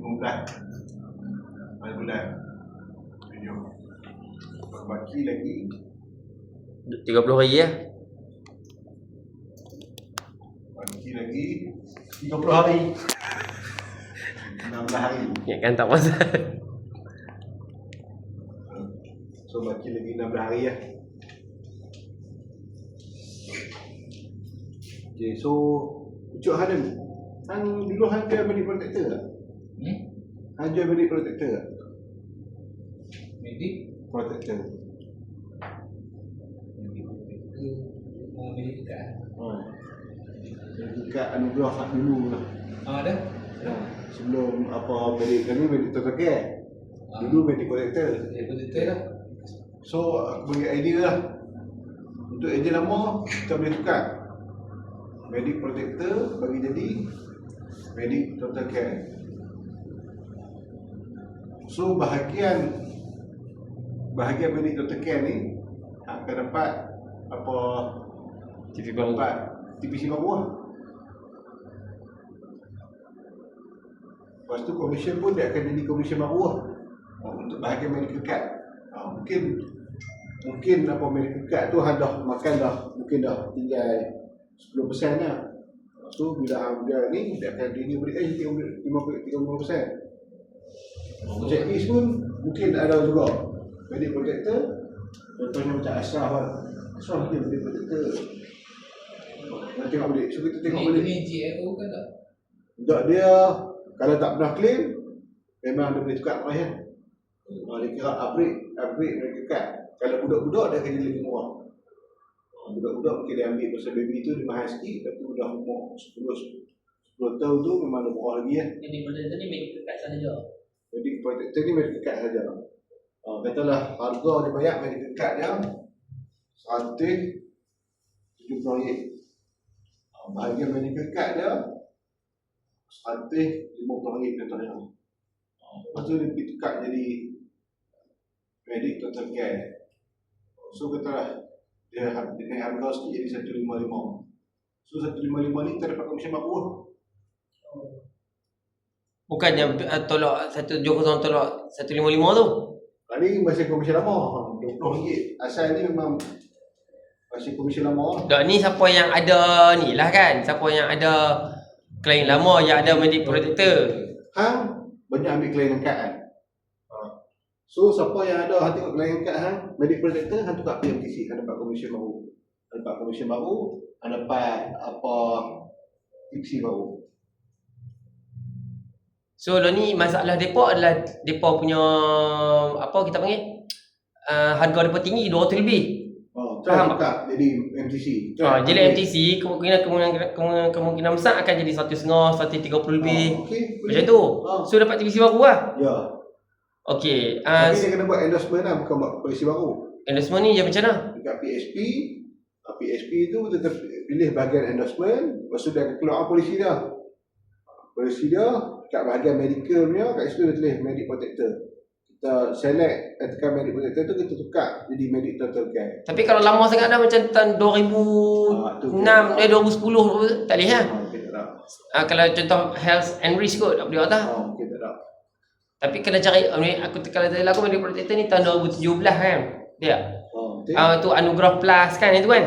15 bulan 7. Baki lagi 30 hari ya. Baki lagi 30 hari 16 hari. Ya kan tak pasal. So baki lagi 16 hari ya. Okay, so Ucuk Hanum, hang dulu hang jual medic protector tak? Hang jual medic protector tak? Medic Protector. Medic dekat. Dekat Anugerah hak dulu lah. Ada? Sebelum apa medic ni medic total care. Dulu medic protector. Betul lah. So aku bagi idea lah. Untuk idea lama kita boleh tukar. Medic protector bagi jadi medic total care. So bahagian medic total care ni akan dapat apa TV baru. dapat TPC baru lah. Lepas tu komisen pun dia akan jadi komisen baru lah. Untuk bahagian medical card. Mungkin apa medical card tu dah makan dah, mungkin dah tinggal 10% lah. Lepas tu bila dia ni dia akan renew balik 30%. Checklist pun mungkin ada juga. Medic protector contohnya macam Ashraf lah. Ashraf dia medic protector. Nak tengok balik. So kita tengok balik. Ini GLO kan tak? Untuk dia kalau tak pernah claim memang dia boleh tukar kan. Dia kira upgrade mereka kat. Kalau budak-budak dia akan jadi lebih murah. Budak-budak mungkin dia ambil pasal baby tu dia mahal sikit, tapi dah umur 10 tahun tu memang lebih murah lagi kan. Ini benda ni medical card sahaja. Jadi protector ni medical card saja. Katalah harga dia banyak medical card dia RM170. Bahagian medical card dia RM150 contohnya. Lepas tu dia pergi tukar jadi medic total care. So katalah dia naik harga sikit jadi 155. So 155 ni kita dapat komisen baru lah. Bukannya tolak 120 tolak 155 tu. Ni masih komisen lama RM20. Asal ni memang masih komisen lama. Dak ni siapa yang ada ni lah kan. Siapa yang ada klien lama yang ada medic protector. Hang banyak ambil klien angkat kan. So siapa yang ada hang tengok klien angkat hang medic protector hang tukar PMTC, hang dapat komisen baru. Hang dapat komisen baru, hang dapat apa TPC baru. So lo ni masalah depa adalah depa punya apa kita panggil harga depa tinggi 200 lebih. Faham tak? Jadi MTC. Jadi MTC kemungkinan besar akan jadi 150, 130 lebih. Okay. Macam tu. So dapat TPC baru lah. Ya. Okey. Tapi dia kena buat endorsement lah, bukan buat polisi baru. Endorsement ni dia macam mana? Dekat PSP tu tetap pilih bahagian endorsement, lepas tu dia akan keluar polisi dia. Polisi dia kat bahagian medical punya, kat situ dia tulis medic protector. Kita select tekan medic protector tu, kita tukar jadi medic total care. Tapi kalau lama sangat dah macam tahun 2006, 2010 tak boleh lah. Kalau contoh health and risk kot, tak boleh tak? Mungkin tak ada. Tapi kena cari, aku kalau tadi aku medic protector ni tahun 2017 kan. Dia. Tu Anugerah Plus kan itu kan?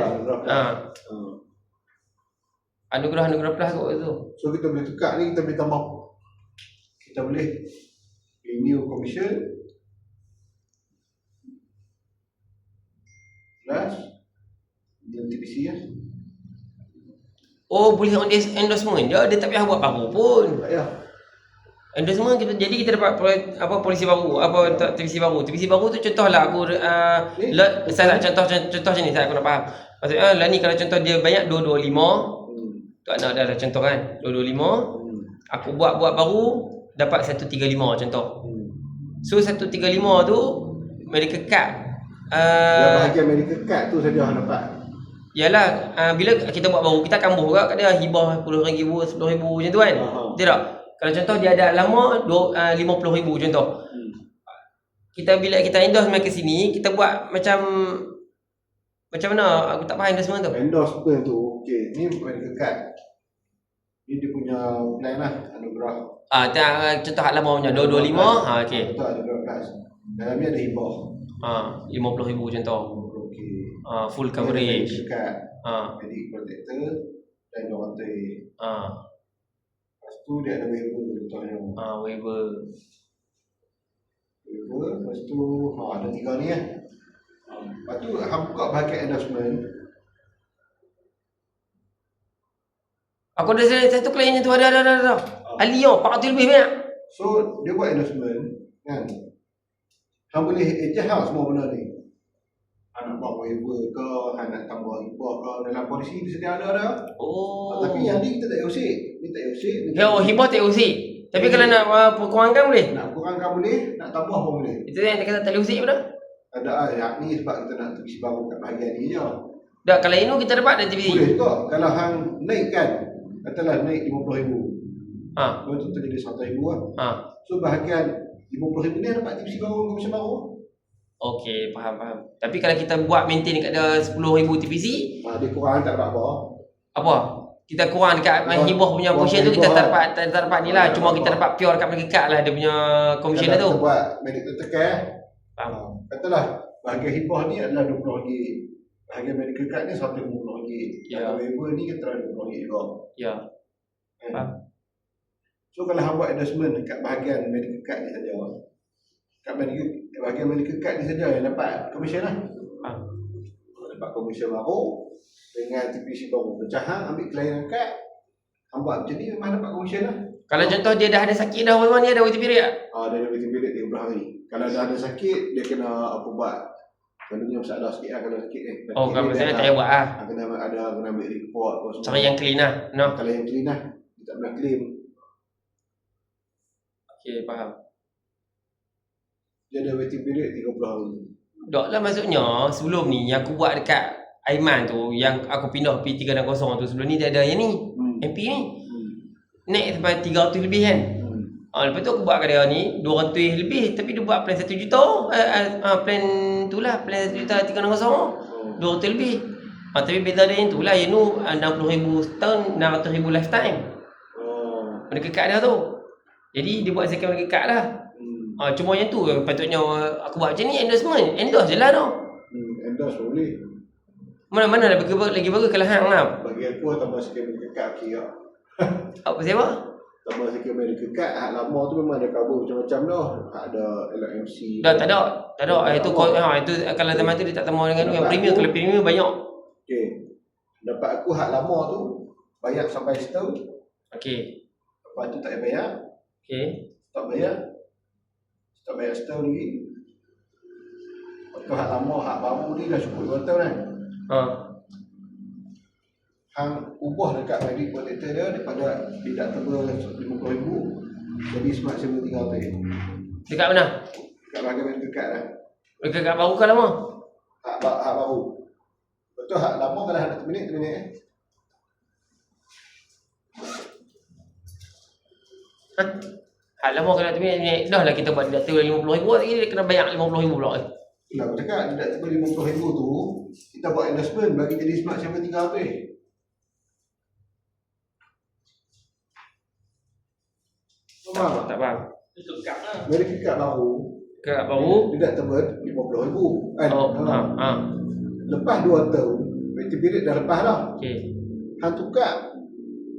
Anugerah Plus kot tu. So kita boleh tukar ni, kita boleh tambah. Kita boleh renew commission plus TPC ya. Oh, boleh on endorsement je, dia tak payah buat baru pun. Tak payah. Endorsement jadi kita dapat polisi baru, TPC baru. TPC baru tu contohlah aku saya contoh macam ni saya aku nak faham. Maksudnya lah ni kalau contoh dia banyak 225. Tu anak dah contoh kan. 225. Aku buat baru dapat 135 contoh. So 135 tu medical card. Bahagian medical card tu saja hang dapat. Yalah, bila kita buat baru kita akan buat kat dia hibah RM10,000, RM10,000 macam tu kan. Betul tak? Kalau contoh dia ada lama RM50,000 contoh. Kita bila kita endorse mai ke sini, kita buat macam mana? Aku tak faham endorsement tu. Endorsement tu okey, ni medical card. Ni dia punya plan lah, anugerah. Contoh hak lama punya 225. Okey. Betul, anugerah plus. Dalam ni ada hibah. 50,000 contoh. Okey. Full coverage. Dekat Ha. medic protector dan garanti. Ha. Lepas tu dia ada waiver contohnya. Waiver. Lepas tu ada 3 ni kan. Lepas tu hang buka bahagian endorsement. Aku ada satu klien tu ada. Alio 400 lebih banyak. So dia buat endorsement kan. Hang boleh adjust lah semua benda ni. Hang nak buat waiver ke, hang nak tambah hibah ke, dalam polisi dia sedia ada. Tapi yang ni kita tak payah usik. Ni tak payah usik. Hibah tak usik. Tapi kalau nak kurangkan boleh? Nak kurangkan boleh, nak tambah pun boleh. Itu yang kata tak boleh usik apa dah? Ada yang ni sebab kita nak TVC baru kat bahagian ni je. Dah kalau ini kita dapat ada TVC. Boleh juga. Kalau hang naik kan, katalah naik 50,000. Lepas tu jadi 100,000 lah. So bahagian 50,000 ni dapat TVC baru, komisen baru. Okey, faham. Tapi kalau kita buat maintain dekat ada 10,000 TVC, Dia kurang tak dapat apa. apa? Kita kurang dekat hibah punya portion tu kita tak dapat ni lah. Cuma kita dapat pure dekat mereka lah dia punya komisen tu. Kita buat medical care. Faham. Katalah bahagian hibah ni adalah RM20. Bahagian medical card ni RM150. Ya. Waiver ni kita RM20 juga. Ya. Faham. So kalau hang buat endorsement dekat bahagian medical card ni saja. Kat bahagian medical card ni saja yang dapat komisen lah. Dapat komisen baru dengan TPC baru. Macam hang ambil klien angkat, hang buat macam ni memang dapat komisen lah. Kalau contoh dia dah ada sakit dah, memang dia ada waiting period tak? Dia ada waiting period 30 hari. Kalau dah ada sakit, dia kena apa buat? Selalunya masalah sikit lah kalau sakit ni. Kalau masalah tak payah buat lah. Kena ambil report apa semua. Cara yang clean lah. No? Kalau yang clean lah, dia tak pernah claim. Okey, faham. Dia ada waiting period 30 hari. Dok lah maksudnya sebelum ni yang aku buat dekat Aiman tu, yang aku pindah P360 tu, sebelum ni dia ada yang ni, MP ni. Naik sampai 300 lebih kan. Lepas tu aku buat kat dia ni 200 lebih, tapi dia buat plan 1 juta. Plan tu lah, plan 1 juta 360. 200 lebih. Tapi beza dia yang tu lah, yang tu 60,000 setahun, 600,000 lifetime. Mereka kat dia tu. Jadi dia buat second mereka kat lah. Cuma yang tu patutnya aku buat macam ni, endorsement. Endorse je lah tu. Endorse boleh. Mana lagi bagus kalau hang lah. Bagi aku tambah sikit medical card okey tak? Apa siapa? Tambah sikit medical card, hak lama tu memang ada cover macam-macam dah. Hak ada LMC. Dah tak ada. Itu kalau zaman tu dia tak sama dengan tu yang premium. Kalau premium banyak. Okey. Dapat aku hak lama tu bayar sampai setahun. Okey. Lepas tu tak payah bayar. Okey. Tak bayar setahun lagi. Lepas tu hak lama, hak baru ni dah cukup 2 tahun kan. Hang ubah dekat medic protector dia daripada deductible 50,000 jadi smart saver 300. Dekat mana? Dekat bahagian medical card lah. Dekat baru ke lama? Hak baru. Betul hak lama kalau hak nak terminate Hak lama kalau tu ni dah lah kita buat deductible 50,000 lagi dia kena bayar 50,000 pula. Itulah aku cakap deductible 50,000 tu kita buat endorsement bagi jadi smart saver 300. Tak faham. Itu kap lah. Medical card baru. Dekat baru. Deductible 50,000 kan. Lepas 2 tahun waiting period dah lepas dah. Okey. Hang tukar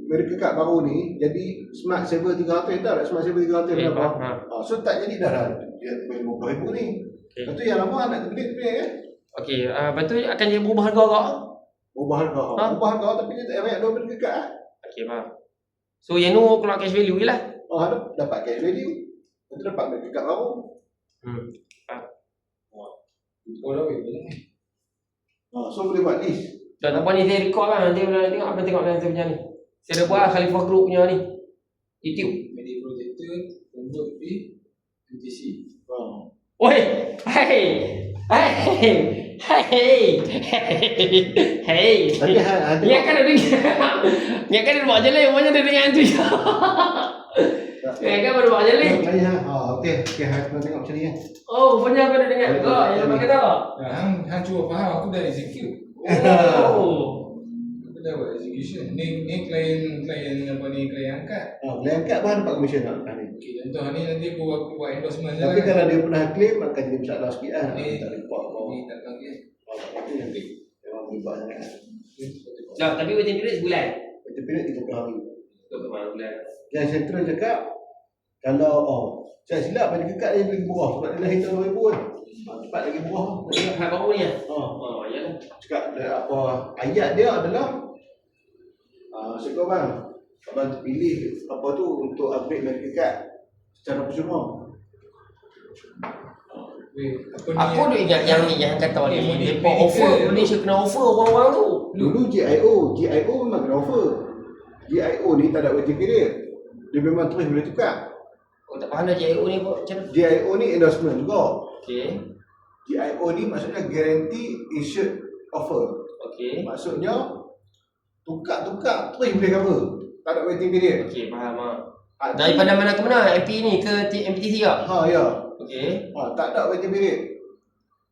medical card baru ni jadi smart saver 300 tak? Smart saver 300 berapa? So tak jadi dah dia 50,000 ni. Lepas tu yang lama nak terminate kan? Okey, lepas tu akan jadi berubah harga agak? Ubah harga. Ubah harga tapi dia tak banyak 2 medical card lah. Okey, faham. So yang tu keluar cash value je lah. Dapat cash value. Lepas tu dapat medical card baru. Oh dah weh. So boleh buat list. Dah tak apa ni saya record lah. Nanti boleh tengok apa tengok dalam saya punya ni. Saya dah buat Khalifah Group punya ni. YouTube. Medic protector, convert P, MTC. Oi, hey. Tapi ada Ni akan ada dengar. Ni akan ada buat jalan. Macam ada dengar tu je. Ni akan ada buat jalan. Okey, kita tengok macam ni kan. Oh, rupanya aku ada dengar juga. Yang lepas kata. Hang cuba faham aku dah execute. Oh. Kita dah buat execution. Ni klien apa ni, klien angkat. Klien angkat bahan dapat komisen tak ni. Okey, contoh ni nanti aku buat endorsement je Tapi lah. kalau dia pernah claim akan jadi masalah sikit lah. Ni Tak report apa. ni tak lagi. Itu yang memang berubah sangat. Tak, tapi waiting period sebulan. Itu period 30 hari. Betul ke mana bulan? Yang sentral cakap kalau saya silap pada kekat dia lagi murah sebab dia lahir tahun 2000 kan. Cepat lagi murah. Hak baru ni ah. Oh, Ya lah. cakap apa ayat dia adalah cakap bang, abang terpilih apa tu untuk upgrade medical card secara percuma. Apa ni? Aku duk ingat yang ni yang kata ni Ni depa offer medical. Malaysia kena offer orang-orang tu. Dulu GIO memang kena offer. GIO ni tak ada waiting period. Dia memang terus boleh tukar. Oh tak faham dah JIO ni macam mana? GIO ni endorsement juga. Okey. GIO ni maksudnya guarantee issued offer. Okey. Maksudnya tukar-tukar terus boleh cover. Tak ada waiting period. Okey, faham ah. Ah, Daripada mana ke mana? MP ni ke MPTC ke? ya. Okey. Tak ada waiting period.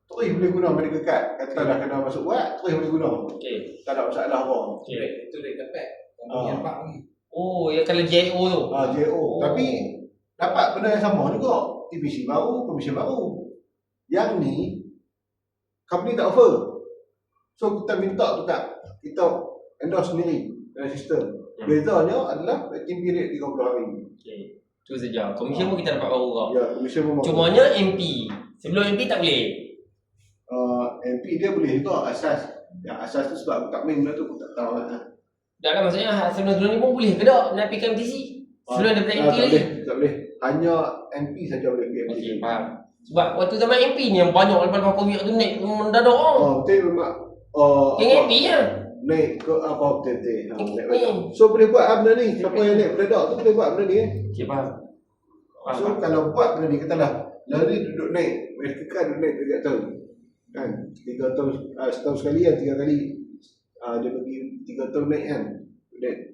Terus boleh guna medical card. Kata dah kena masuk buat, terus boleh guna. Okey. Tak ada masalah apa. Okey. Itu rate dapat. Company nampak ni. Oh, ya kalau JIO tu. GIO. Oh. Tapi dapat benda yang sama juga. TPC baru, komisen baru. Yang ni company tak offer. So kita minta tukar. Kita endorse sendiri dalam sistem. Bezanya adalah waiting period 30 hari. Okey. Tu saja. Komisen pun kita dapat baru ke. Ya, komisen pun baru. Cumanya MP. Sebelum MP tak boleh. MP dia boleh juga asas. Yang asas tu sebab aku tak main benda tu aku tak tahu lah. Tak kan maksudnya sebelum ni pun boleh ke tak nak pergi ke MTC? Sebelum daripada MP tak lagi. boleh, tak boleh. Hanya MP saja boleh pergi MTC. Okey, faham. Sebab waktu zaman MP ni yang banyak lepas COVID tu naik mendadak orang. Betul memang. Yang MP ya. Naik ke apa betul-betul. Ni. So boleh buat benda ni. Siapa yang naik mendadak tu boleh buat benda ni. Okey, faham. So kalau buat benda ni katalah lari duduk naik, mereka duduk naik 3 tahun. Kan? 3 tahun setahun sekali kan 3 kali. Dia bagi 3 tahun naik kan.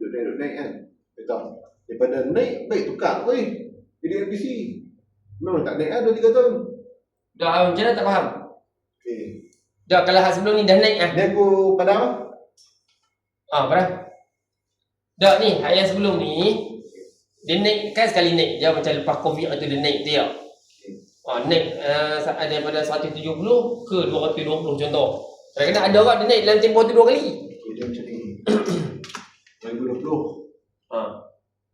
Duduk naik kan. Betul. Daripada naik baik tukar weh. Jadi MPC. Memang tak naik ada 3 tahun. Dah macam mana tak faham? Okey. Dah kalau hak sebelum ni dah naik ah. Dia aku padam. Pada. Dah ni hak yang sebelum ni dia naik kan sekali naik je macam lepas COVID tu dia naik dia. Naik daripada 170 ke 220 contoh. Kadang-kadang ada orang dia naik dalam tempoh tu 2 kali. Okay, dia macam ni. 2020.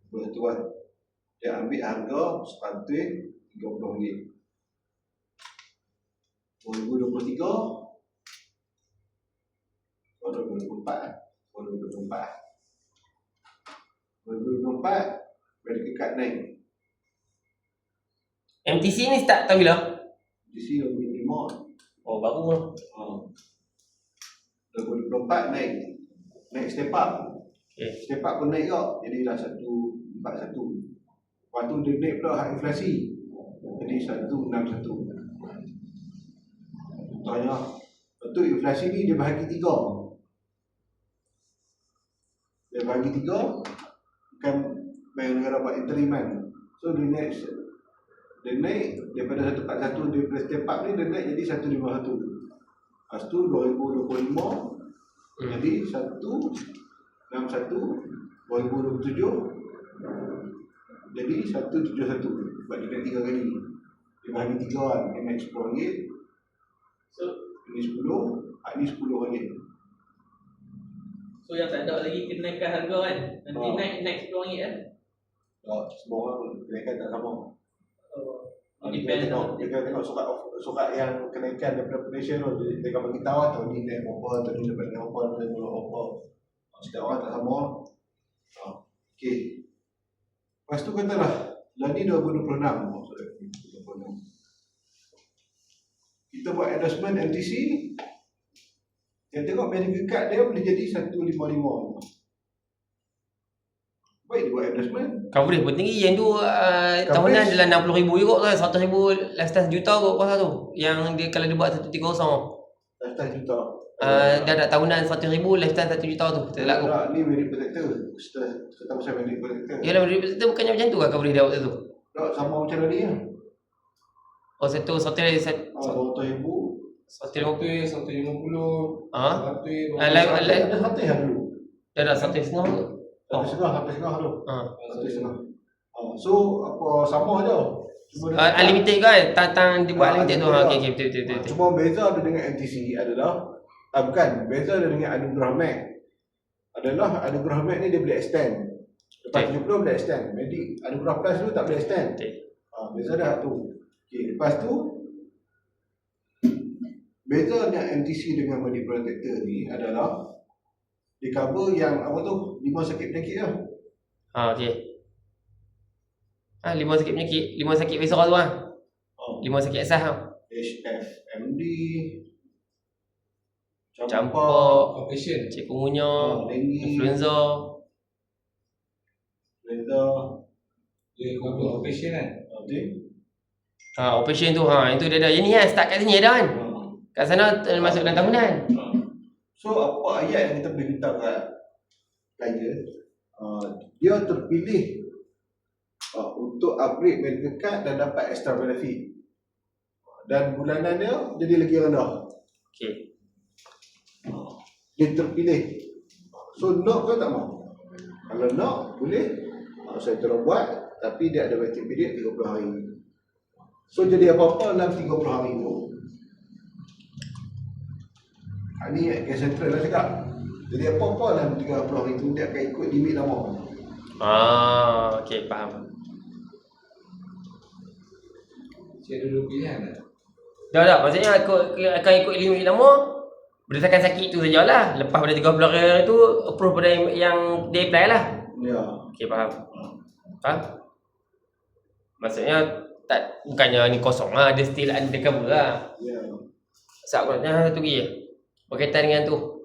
Bulan tuan. Dia ambil harga sepantai RM30. 2023 2024 medical card naik. MTC ni start tahu bila? Di sini 2025. Oh baru lah. 2024 naik. Naik step up. Okay. Step up pun naik juga. Jadi dah 141. Lepas tu dia naik pula hak inflasi. Jadi 161. Contohnya, untuk inflasi ni dia bahagi 3. Dia bahagi 3 bukan bank negara buat interiman. So dia naik daripada 141 daripada step up ni dia naik jadi 151. Lepas tu 2025 jadi 161, 2027 jadi 171. Sebab dia naik 3 kali. Dia bahagi 3 kan, dia naik RM10. So ini 10, ini RM10. So yang tak ada lagi kenaikan harga kan. Nanti naik RM10 kan. Semua orang kenaikan tak sama. Dia Depend. tengok surat yang kenaikan daripada Malaysia tu. Dia akan bagi tahu tahun ni naik berapa, tahun ni dapat naik berapa, tahun ni berapa. Setiap orang tak sama. Okey. Lepas tu katalah, lah ni 2026 maksudnya. 2026. Kita buat endorsement MTC. Yang tengok medical card dia boleh jadi 155. Baik dia buat endorsement. Coverage pun tinggi. Yang tu tahunan adalah 60,000 juga kan. 100,000 lifetime juta kot kuasa tu. Yang dia kalau dia buat 130. Lifetime juta. Dia ada tahunan 100,000 lifetime 1 juta tu. Tak laku. Ni merit protector. Kita pasal merit protector. Yalah dia bukannya macam tu lah coverage dia waktu tu. Tak sama macam tadi lah. Oh satu hotel set 200,000. 150. 150, 150, Ha? 100, Live Ada 100 lah dulu. Dia dah 1.5 tu. Satu setengah tu. Ha. Satu setengah. So apa sama je. Cuma dia cakap- Unlimited kan? Tang dibuat unlimited tu. Ha, unlimited okey okey betul. Cuma beza dia dengan NTC adalah bukan, beza dia dengan Anugerah Max adalah Anugerah Max ni dia boleh extend. Lepas 70 boleh extend. Jadi Anugerah Plus tu tak boleh extend. Betul. Beza dah tu. Okey, lepas tu bezanya NTC dengan Body Protector ni adalah dia cover yang apa tu 5 sakit penyakit lah. Ha, okey. 5 sakit penyakit, 5 sakit visceral tu ah. 5 sakit asas ah. HFMD, Campak, Operation. cikungunya, dengue, influenza. Dia cover operation kan. Ha, operation tu itu dia dah. Yang ni kan start kat sini ada kan. Kat sana masuk dalam tahunan. So apa ayat yang kita boleh minta kat klien, dia terpilih untuk upgrade medical card dan dapat extra benefit. Dan bulanan dia jadi lagi rendah. Okey. Dia terpilih. So nak ke tak mau? Kalau nak boleh, saya terus buat, tapi dia ada waiting period 30 hari. So jadi apa-apa dalam 30 hari tu. Ni Gas Central lah cakap. Jadi apa-apa dalam 30 hari tu dia akan ikut limit lama. Okey faham. Dia ada 2 pilihan tak? Dah maksudnya akan ikut limit lama berdasarkan sakit tu sajalah. Lepas pada 30 hari tu approve pada yang dia apply lah. Ya. Okey faham. Faham? Maksudnya bukannya ni kosong lah, dia still ada cover lah. Ya. Sebab aku nak tanya satu lagi berkaitan dengan tu.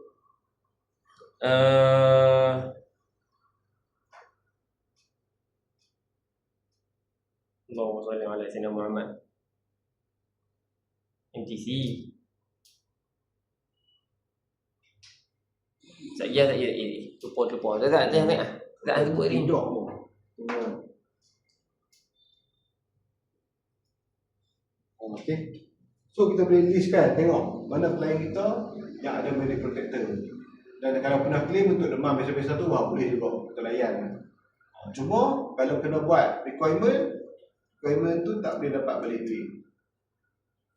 Allahumma salli ala sayyidina Muhammad. MTC. Tak ya. Lupa. Tak tengok. Tak sebut ni. Tidak. Okey. So kita boleh listkan, tengok mana klien kita yang ada medical protector. Dan kalau pernah claim untuk demam biasa-biasa tu, boleh juga kita layan. Cuma kalau kena buat requirement tu tak boleh dapat balik duit.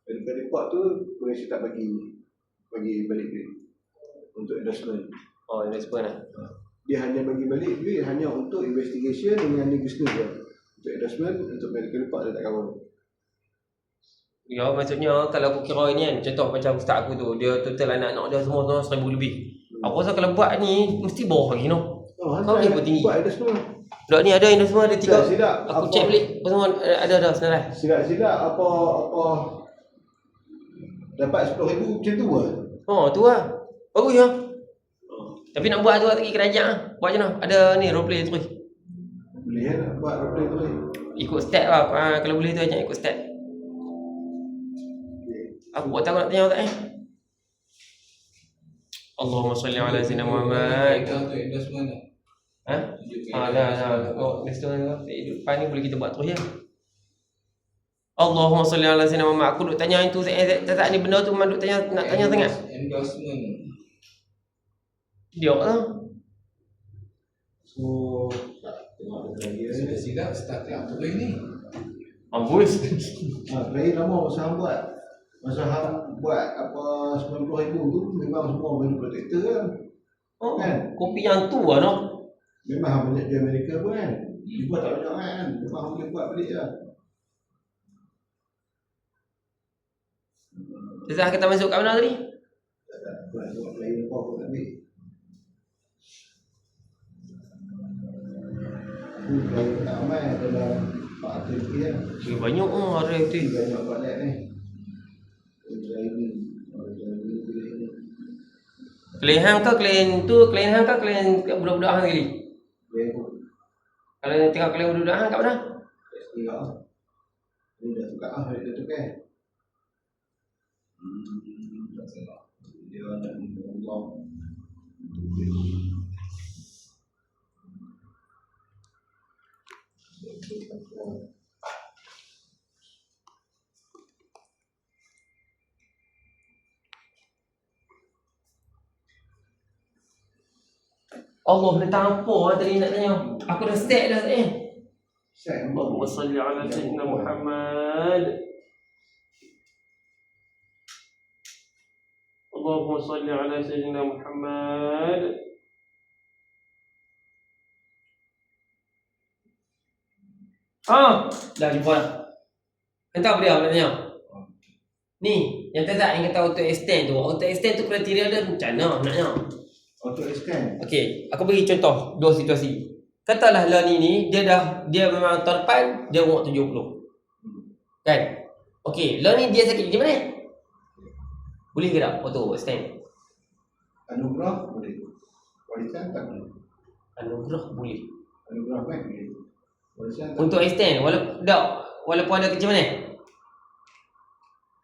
Medical report tu boleh saya tak bagi balik duit untuk endorsement. Ini semua lah. Dia hanya bagi balik duit hanya untuk investigation dengan new business je. Untuk endorsement, untuk medical report dia tak cover. Ya, maksudnya kalau aku kira ni kan, contoh macam ustaz aku tu, dia total anak-anak dia semua 1,000 lebih. Aku rasa kalau buat ni mesti bawah lagi no. Kau ni pun tinggi. Buat endorsement. Dok ni ada ini semua ada 3. Silap. Aku check balik apa semua ada sebenarnya. Silap apa dapat 10,000 macam tu lah. Tu lah. Bagus ya. Tapi nak buat tu lagi kerajaan lah. Buat macam mana? Ada ni role play terus. Boleh nak buat replay tu ni. Ikut step lah. Kalau boleh tu ajak ikut step. Aku buat tahu nak tanya tak Allahumma salli ala sayyidina Muhammad. Untuk endorsement tak? Dah. Next tu depan ni boleh kita buat terus ya. Allahumma salli ala sayyidina Muhammad. Aku duk tanya itu tak ni benda tu memang duk tanya nak tanya sangat. Endorsement. Dia lah. So tengok dia. Sudah silap start tak tu ni. Ambus. Klien lama masa hang buat. Masa hang buat apa 90,000 tu memang semua benda protector kan. Kan? Kopi yang tu lah no. Memang hang banyak di Amerika pun kan. Dia buat tak banyak kan. Memang hang boleh buat balik lah. Sesah kita masuk kat mana tadi? Tak buat klien apa pun tak ambil. Klien tak ramai dalam 400 rupiah. Banyak hari tu. Banyak buat lab ni. Klien hang ke klien hang ke klien budak-budak hang sekali? Kalau yang tengok klien budak-budak hang kat mana? Ini dah tukar dah tukar. Dia nak Allah. Allah dah tampar tadi nak tanya. Aku dah set dah Set Allahumma salli ala sayyidina Muhammad. Allahumma salli ala sayyidina Muhammad. Dah jumpa dah. Entah apa dia nak tanya. Ni, yang tak yang kata auto extend tu. Auto extend tu kriteria dia macam mana naknya? auto extend. Okey, aku bagi contoh dua situasi. Katalah Lani ni dia memang tahun depan dia umur 70. Kan? Okey, Lani dia sakit di mana? Boleh ke tak auto extend? Anugerah boleh. Warisan tak boleh. Anugerah boleh. Anugerah baik boleh. Warisan tak Untuk extend walaupun ada kerja mana?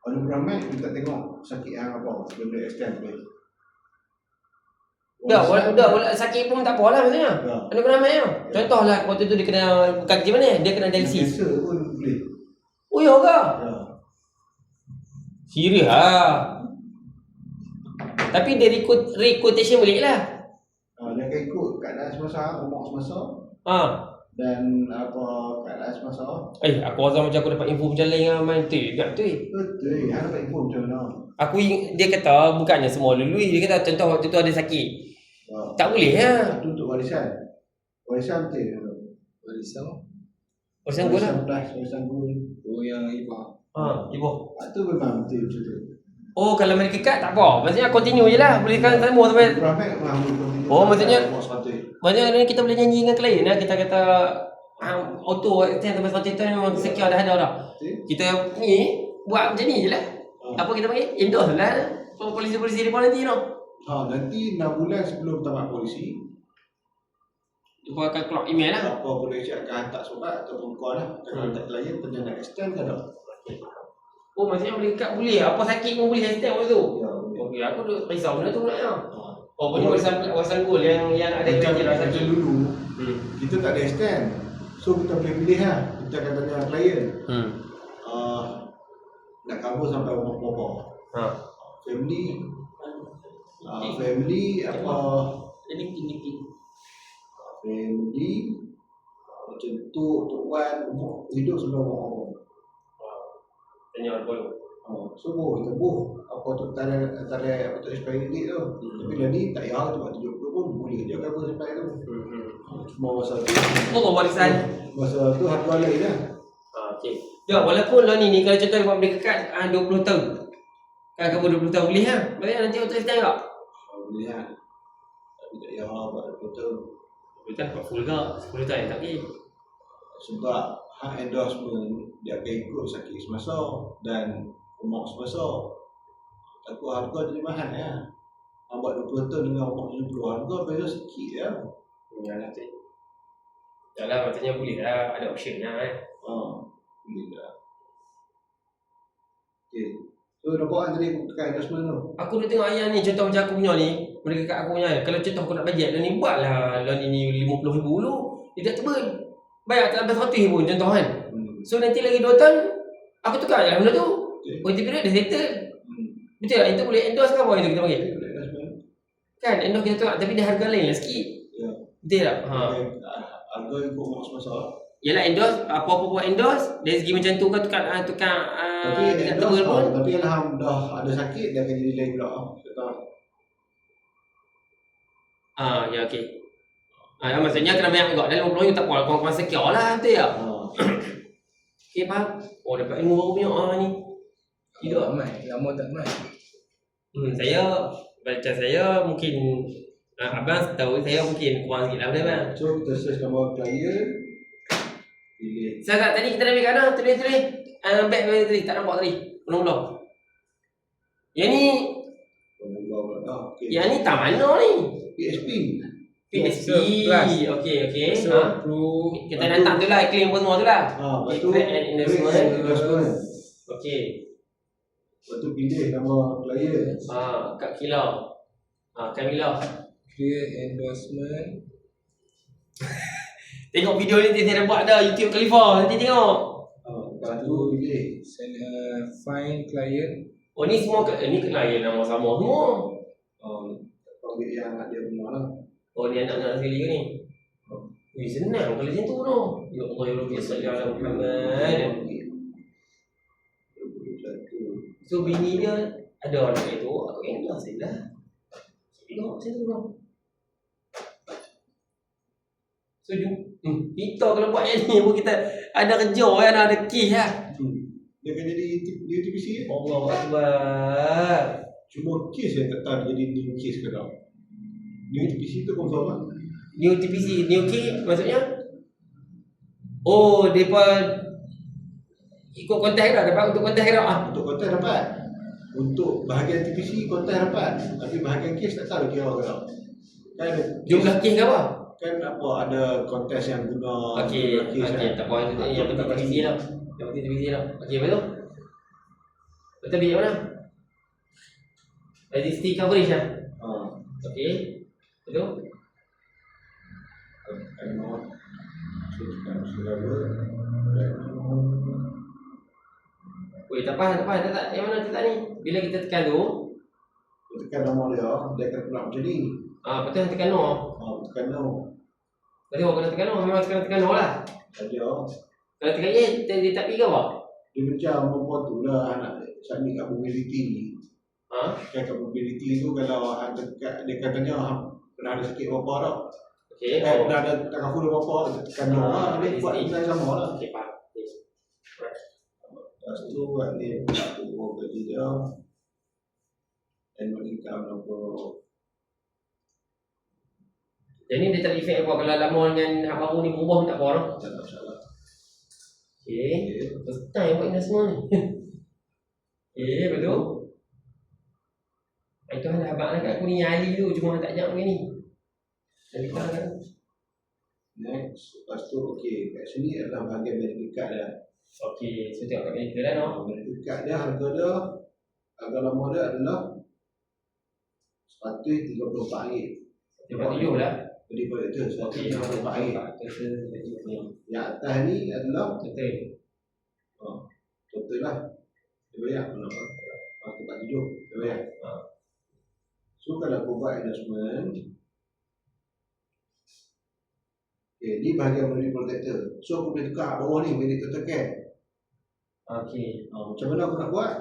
Anugerah baik kita tengok sakit yang apa. Dia boleh extend boleh. Dah, sakit pun tak apa lah maksudnya. Ya. Anugerah mai. Contohlah waktu tu dia kena bukan kerja mana? Dia kena dialisis. Cancer pun boleh. Oh ya ke? Ya. Serius ah. Tapi dia requotation boleh lah. Dia akan ikut keadaan semasa, umur semasa dan apa keadaan semasa. Aku rasa macam aku dapat info macam lain lah main tu. Ingat tu. Betul. Hang dapat info macam mana? Dia kata bukannya semua lulus. Dia kata contoh waktu tu ada sakit. Tak boleh lah. Itu untuk warisan. Warisan betul. Warisan Warisan gol lah. Warisan gol. Oh yang ibu. Ibu. Itu memang betul macam tu. Oh kalau mereka cut tak apa. Maksudnya continue je lah. Boleh kan sama sampai. Oh, maksudnya ni kita boleh nyanyi dengan klien lah. Kita kata auto extend sampai 100 tu memang secure dah ada dah. Kita ni buat macam ni je lah. Apa kita panggil? Endorse lah. Polisi-polisi depan nanti tau. Nanti 6 bulan sebelum tamat polisi, Dia akan keluar email lah. apa boleh cakap akan hantar surat ataupun call lah. Kalau hantar klien, tanya nak extend ke tak? Oh maksudnya boleh cut boleh. Apa sakit pun boleh extend waktu tu. Ya, boleh. Okey, aku duk risau benda tu pula tau. Oh, punya warisan gol yang ada Macam kerja rasa macam dulu, kita tak ada extend. So kita boleh pilih lah. Kita akan tanya klien. Nak cover sampai umur berapa? Family apa? Dikit-dikit. Family macam Tok Wan hidup sebelum umur. Tanya dulu. So kita apa tu antara apa tu expiry date tu. Tapi dah ni tak payah tu 70 pun boleh je cover sampai tu. Cuma masa tu masa tu harga lain lah. Okey. Ya, walaupun lah ni kalau contoh buat mereka kat 20 tahun. Kan cover 20 tahun boleh lah. Maksudnya nanti auto extend tak? Boleh lah. Tapi tak payah buat 20 tahun. Boleh kan buat full ke? 10 tahun tak boleh. Sebab hak endorsement dia akan ikut sakit semasa dan umur semasa. Takut harga jadi mahal ya. Buat 20 tahun dengan umur 70 harga beza sikit ya. Yalah tu. Yalah maksudnya boleh lah. Ada option lah Boleh lah. Okay. So nampak tadi tekan endorsement tu. Aku dah tengok ayah ni contoh macam aku punya ni. Mereka kat aku punya. Kalau contoh aku nak bajet lah ni buatlah lah ni 50,000 dulu. Dia tak tebal. Bayar tak sampai 100 pun contoh kan. So nanti lagi 2 tahun aku tukar je benda tu. Waiting period dah settle. Betul tak? Itu boleh endorse ke apa itu kita panggil? Kan endorse kita tukar tapi dia harga lain lah sikit. Ya. Betul tak? Harga ikut umur semasa. Yalah endorse apa-apa buat endorse dari segi macam tu kan tukar Tapi dekat endorse tebal pun. tapi alhamdulillah ada sakit dia akan jadi lain pula. Ya okey. Maksudnya kena banyak juga. Dalam 50 tak apa. Kurang-kurang secure lah. Betul tak? Okey faham? Oh dapat ilmu baru punya ni. Tidak. Lama tak mai. Saya baca saya mungkin abang tahu saya mungkin kurang sikit lah betul bang. So kita search nama klien. Pilih. Saya tadi kita dah ambil kat mana? Tulis. Back tulis. Tak nampak tadi. Belum. Yang ni Okay. yang ni tak mana ni? PSP. PSP. Plus. Okey. So pro Kita datang tu lah claim pun semua tu lah. Lepas tu Create an investment. Okey. Lepas tu pilih nama klien. Kak Kila. Kamila. create endorsement. Tengok video ni saya dah buat dah YouTube Khalifa. Nanti tengok. Lepas tu pilih. Find client. Oh ni semua ni klien nama sama semua. Ambil yang dia punya lah. Oh ni anak-anak sekali ke ni? Senang kalau macam tu tu. Ya Allah ya Rabbi salli ala Muhammad. So bini dia ada anak itu, aku ingat saya dah. Tengok macam tu tau. So kita kalau buat yang ni pun kita ada kerja kan, ada kes lah. Dia akan jadi dia TPC kan? Allah Akbar. Cuma kes yang tak tahu jadi new kes sekarang. New TPC tu confirm lah. New TPC, new key maksudnya? Oh, mereka ikut kontes dah, dapat untuk kontes dah. Untuk konten dapat. Untuk bahagian TPC konten dapat. Tapi bahagian kes tak tahu dia orang. Kan Jumlah kes ke apa? kan apa ada kontes yang guna Okey, kes okey, tak apa yang penting TPC lah. Yang penting TPC lah. Okey, betul? Betul bilik mana? Logistik coverage lah. Okey. Betul? Kan mau segala Weh, tak apa, tak. Yang mana tak ni? Bila kita tekan tu, tekan nombor dia akan keluar macam ni. betul tekan no. Tekan no. Betul, kena tekan no, memang kena tekan no lah. Dia Kalau tekan ye, dia tak pergi ke apa? dia macam perempuan tu lah anak submit kat mobility ni. Kan kat mobility tu kalau dekat dia katanya pernah ada sikit berapa tau. Okey. Pernah ada tak full berapa tekan no lah. Dia buat benda yang sama lah. Okey, faham. Lepas tu buat ni aku kerja dia annual income nombor. Jadi dia tak efek apa kalau lama dengan hak baru ni berubah tak apa dah. Tak ada masalah. Okey. First time buat ini semua ni. Betul. Itu hal abang nak aku ni Ali tu cuma tak ajak begini. Jadi kita kan. Next, lepas tu okey kat sini adalah bahagian medical card dia. Okey, so tengok kat medical dah no. Medical card dia harga lama dia adalah RM134. Dia 7 lah. Jadi boleh tu Okey, RM134. Yang atas ni adalah betul. total lah. Dia bayar berapa? RM147. Dia bayar. So kalau aku buat endorsement, okay, ni bahagian body protector. So aku boleh tukar bawah ni medical care. Okey. Macam mana aku nak buat?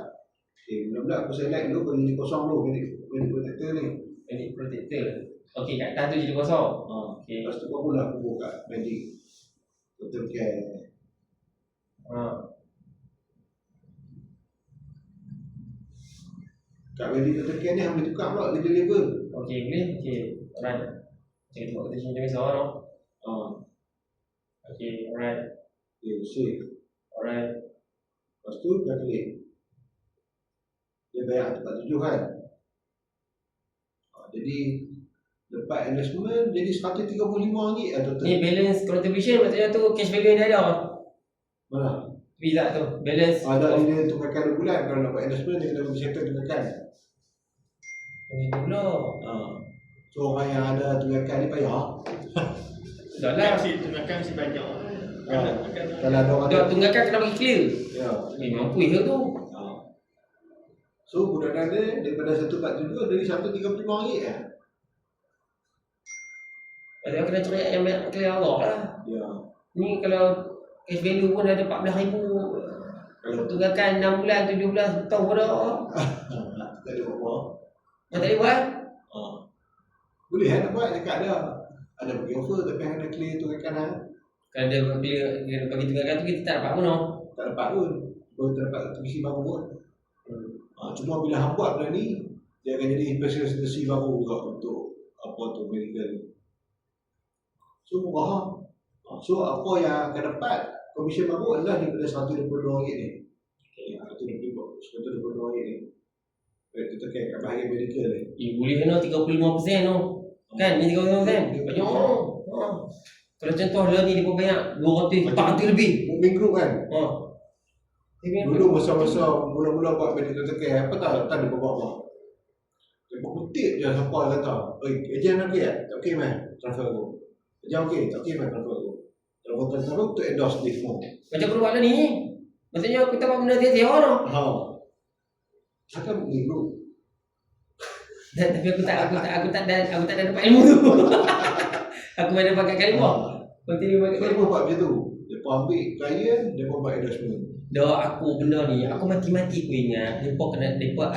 Okay, mula-mula aku select dulu bagi kosong dulu medical protector ni. Medic protector. Okey, kat atas tu jadi kosong. Okey. Lepas tu barulah aku buka medic protector care. Kat medic protector care ni boleh tukar pula dia label. Okey, boleh? Okey. Alright. Kita tengok kita sini macam mana. Okey, alright. Okay, save. Alright. Lepas tu dah klik. Dia bayar RM47 kan. Jadi lepas investment jadi RM135 atau Ni balance contribution maksudnya tu cash value yang dia ada. mana? Visa tu. Balance. Ada dia tunggakan 2 bulan kalau nak buat investment dia kena settle tunggakan. Itu pula. So orang yang ada tunggakan ni payah. Dah lah. Tunggakan si banyak. Kalau ada orang Dah tunggakan kena bagi clear. ya. Mampu je tu. So budakan dia daripada 147 dari RM135 ya. Ada kena cari yang clear Allah lah. Ya. Ni kalau cash value pun ada 14,000. Kalau tunggakan 6 bulan, 7 bulan, setahun pun dah. Tak ada apa. Yang tak boleh buat. Boleh nak buat dekat dia. Ada bagi offer tapi yang ada clear tunggakan hang. Kalau dia bagi tunggakan tu kita tak dapat pun. Tak dapat pun. Baru tak dapat TPC baru pun. Cuma bila hang buat benda ni dia akan jadi investasi baru juga untuk apa tu medical. So murah. So apa yang akan dapat komisen baru adalah daripada RM122 ni. RM122 ni. Kita kat bahagian medical ni. Boleh kena 35% tu. Kan? Ni 35%. Banyak. Kalau contoh lah ni dia pun banyak 200, 400 lebih. Moving group kan. Dulu masa-masa mula-mula buat medical care apa tak dia bawa apa. Dia kutip je siapa yang kata, ejen nak pergi tak? Tak okey man, transfer aku. Ejen okey, tak okey man, transfer aku. Kalau kau transfer aku, tu endorse dia semua. Macam perlu buat lah ni. Maksudnya kita buat benda tiap-tiap orang. Cakap ni bro. Tapi aku tak ada dapat ilmu tu. Aku main dapat kat Kalimah. Continue main kat Dia Kalimah. pun buat macam tu. Dia pun ambil klien, dia pun buat endorsement. Dah aku benda ni, aku mati-mati aku ingat depa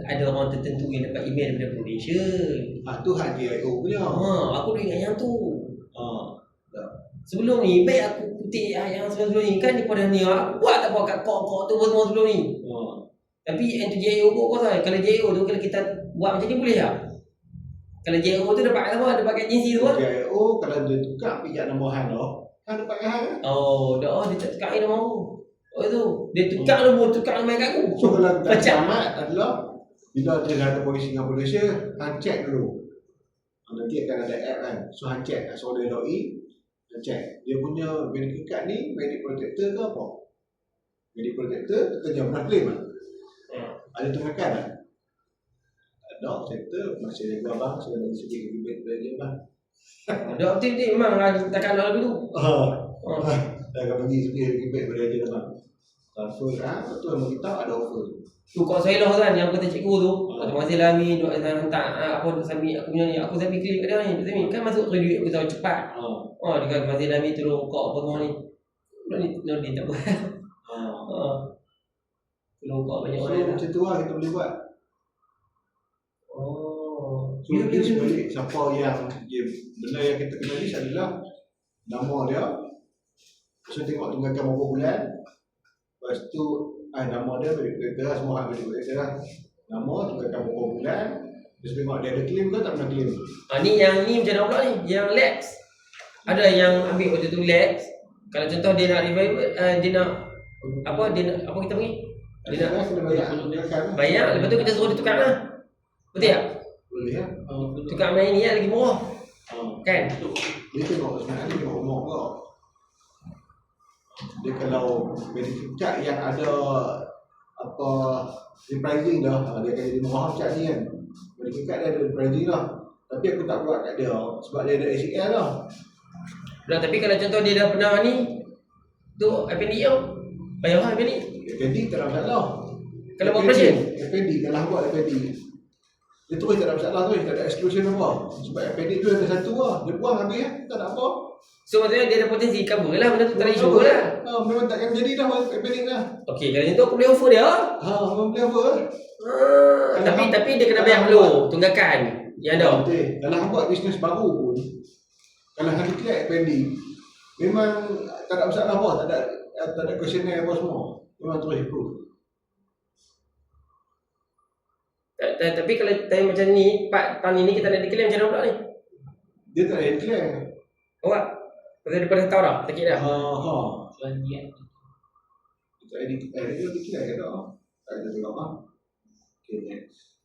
ada orang tertentu yang dapat email daripada Prudential. Tu hak DIO punya. Aku dah ingat yang tu. Tak. Sebelum ni baik aku kutip yang sebelum ni kan depa dah ni aku buat tak buat kat kok tu semua sebelum ni. Tapi yang tu JIO kau pasal kalau JIO tu kalau kita buat macam ni boleh tak? Kalau JIO tu dapat apa? Dapat kat agensi tu kan? DIO kalau dia tukar pijak nombor Han dapat kat Han. Oh, dah dia tak tukar nama aku. Oh tu, dia tukar nombor kat aku. So kalau tak Pecah. selamat adalah bila dia dah ada polisi dengan Malaysia, Han check dulu. Nanti akan ada app kan. So Han check, so dia login, Han check. Dia punya medical card ni, medic protector ke apa? Medic protector, kita jangan pernah claim lah. Ada tunggakan tak? Ada, protector, masih jaga abang, saya nak sedikit lebih dari dia bang. Dah betul memang takkan lagu tu. Dah akan bagi sedikit lebih daripada dia bang. Transfer, betul memang kita ada offer. Tu kau saya lah kan yang kata cikgu tu. Terima kasih lah Amin, doa hantar apa submit aku punya ni. Aku submit klik kat dia ni. Dia kan masuk ke duit aku tahu cepat. Dia kata terima kasih lah Amin tolong kau apa semua ni. Dia tak buat. Tolong kau banyak So orang. macam tu lah kita boleh buat. So Ya, mungkin ya, ya. sebalik siapa yang benda yang kita kena list adalah nama dia. So tengok tunggakan berapa bulan. Lepas tu nama dia berita semua hak berita lah. Nama tunggakan berapa bulan. Terus tengok dia ada claim ke tak pernah claim. Ni yang ni macam mana pula ni? Yang Lex. Ada yang ambil waktu tu Lex. Kalau contoh dia nak revive, dia nak apa kita panggil? Dia nak kena bayar tunggakan. bayar, lepas tu kita suruh dia tukar lah. Betul tak? Boleh lah. Tukar main ni lagi murah. Kan? Dia tengok sebenarnya dia tengok umur kau. Dia kalau medical card yang ada apa repricing dah, dia akan jadi murah macam ni kan. Medical card dia ada repricing dah. Tapi aku tak buat kat dia sebab dia ada ACL dah. Dah, tapi kalau contoh dia dah pernah ni tu appendix tau. Bayar lah appendix. FPD tak ada masalah. Kalau buat operation? FPD kalau buat FPD. Dia terus tak ada masalah tu, tak ada exclusion apa. Sebab FPD tu ada satu lah. Dia buang habis lah, tak ada apa. So maksudnya dia ada potensi cover lah, benda tu tak ada isu lah. Memang takkan jadi dah FPD dah. Okey, kalau macam tu aku boleh offer dia. Memang boleh apa lah. Tapi dia kena bayar dulu tunggakan. Ya dah. Betul. Kalau hang buat bisnes baru pun, kalau hang declare FPD, memang tak ada masalah apa, tak ada questionnaire apa semua. Memang terus improve. Tapi kalau time macam ni, tahun ini kita nak declare macam mana pula ni? Dia tak ada declare. Awak? Pasal dia dah tahu dah, sakit dah. Selanjutnya. Dia tak ada declare, dia declare ke tak? Tak ada tengok lah. Okay, next.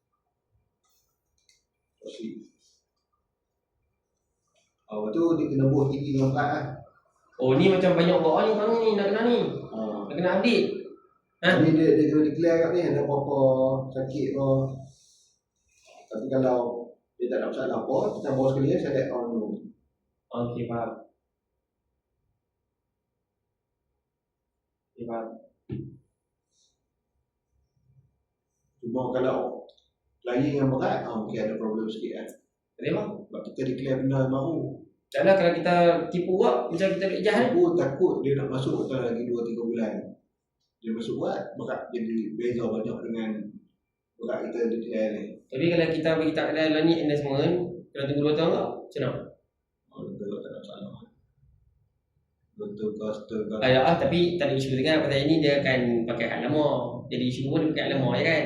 Proceed. Lepas tu dia kena buat tinggi dengan 4 lah. Oh ni macam banyak orang ni sekarang ni nak kena ni. Nak kena update. Jadi dia kena declare kat ni, ada apa-apa sakit ke. Tapi kalau dia tak ada masalah apa, kita bawa sekali saya add on dulu. Okey, faham. Okey, faham. Cuma kalau lain yang berat, mungkin ada problem sikit kan. Boleh bang? Sebab kita declare benda yang baru. Tak lah kalau kita tipu buat macam kita duk jahat. Aku takut dia nak masuk tak lagi 2-3 bulan. Dia masuk buat, berat jadi beza banyak dengan berat kita declare ni. Tapi kalau kita bagi tak ada ni investment, kalau tunggu 2 tahun tak? Macam mana? Betul tak ada masalah. Betul cost ke. Tapi tak ada isu dengan pasal ini dia akan pakai hak lama. Jadi isu pun dia pakai hak lama je kan?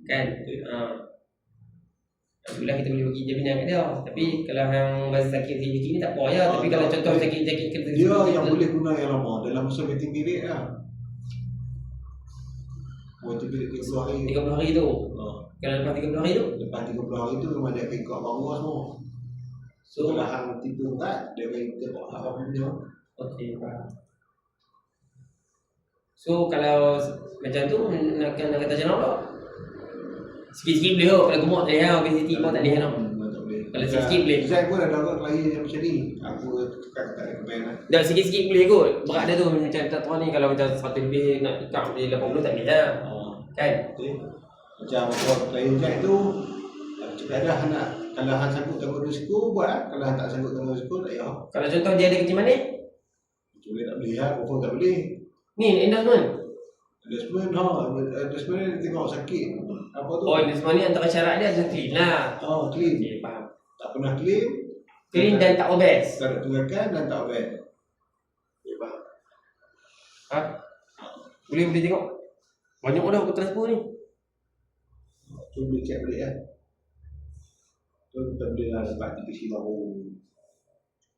Kan? Alhamdulillah kita boleh bagi jaminan kat dia. Tapi kalau yang masa sakit sikit ni tak apa ya. Tapi kalau contoh sakit-sakit dia yang boleh guna yang lama dalam masa waiting period lah. Waiting period 30 hari. 30 hari tu. Kalau lepas 30 hari tu? Lepas 30 hari tu memang dia rekod baru lah semua. So kalau hang tipu berat, dia akan tengok apa punya. Okey, faham. So kalau macam tu nak kata macam mana pula? Sikit-sikit boleh kot. Kalau gemuk tak boleh. Obesity pun tak boleh kan? Tak boleh. Kalau sikit-sikit boleh. Saya pun ada orang klien yang macam ni. Aku tak recommend lah. Dah sikit-sikit boleh kot. Berat dia tu macam tak tahu ni kalau macam 100 lebih nak tukar dia 80 tak boleh lah. Kan? Okay. Macam klien Jack tu, Tak ada nak, kalau hang sanggup tanggung risiko buat lah. Kalau hang tak sanggup tanggung risiko tak payah. Kalau contoh dia ada kerja mana? Boleh tak boleh lah, confirm tak boleh. Ni endorsement. Adjustment dia tengok sakit. Apa tu? Oh, endorsement ni antara syarat dia adalah clean lah. Clean. Okay, faham. Tak pernah clean. Clean dan tak obes. Tak ada tunggakan dan tak obes. Okay, faham. Ha? Boleh tengok. Banyak orang aku transfer ni. Tu boleh check balik kan. Tu kita boleh lah dapat TPC baru.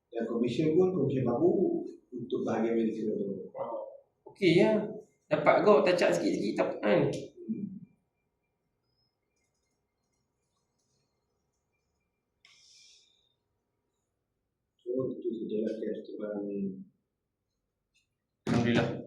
Dan komisen pun komisen baru untuk bahagian medical tu. Okey ya. Dapat kau touch up sikit-sikit tak kan. So itu sajalah kes tu bang. Alhamdulillah.